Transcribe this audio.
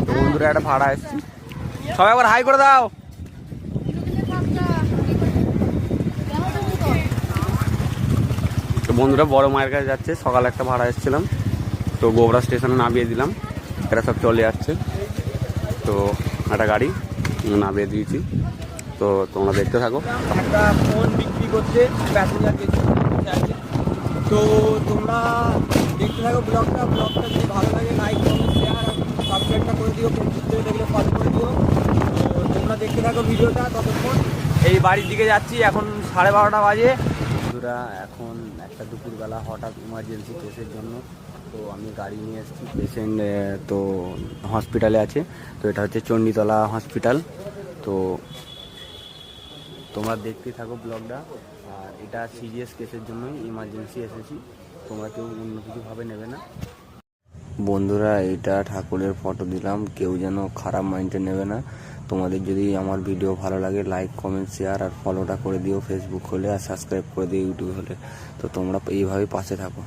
তো বন্ধুরা একটা ভাড়া এসেছি, সবাই একবার হাই করে দাও। তো বন্ধুরা বড় মায়ের কাছে যাচ্ছে, সকালে একটা ভাড়া এসেছিলাম, তো গোবরা স্টেশনে নামিয়ে দিলাম, এরা সব চলে যাচ্ছে। তো একটা গাড়ি নামিয়ে দিয়েছি, তো তোমরা দেখতে থাকো। একটা ফোন বিক্রি করতে প্যাসেঞ্জার চাইছে, তো তোমরা দেখতে থাকো ব্লগটা যদি ভালো লাগে লাইক কমেন্ট শেয়ার আর সাবস্ক্রাইবটা করে দিও, ফেসবুক থেকে দেখলে ফলো করে দিও। তো তোমরা দেখতে থাকো ভিডিওটা। ততক্ষণ এই বাড়ির দিকে যাচ্ছি, এখন 12:30 বাজে। বন্ধুরা এখন একটা দুপুরবেলা হঠাৎ ইমার্জেন্সি কেসের জন্য তো আমি গাড়ি নিয়ে এসেছি। পেশেন্ট তো হসপিটালে আছে, তো এটা হচ্ছে চণ্ডীতলা হসপিটাল। তো তোমরা দেখতে থাকো ব্লগটা। আর এটা সিরিয়াস কেসের জন্যই ইমার্জেন্সি এসেছি, তোমরা কেউ অন্য কিছুভাবে নেবে না। বন্ধুরা এটা ঠাকুরের ফটো দিলাম, কেউ যেন খারাপ মাইন্ডে নেবে না। তোমাদের যদি আমার ভিডিও ভালো লাগে লাইক কমেন্ট শেয়ার আর ফলোটা করে দিও ফেসবুক হলে, আর সাবস্ক্রাইব করে দিও ইউটিউব হলে। তো তোমরা এইভাবে পাশে থাকো।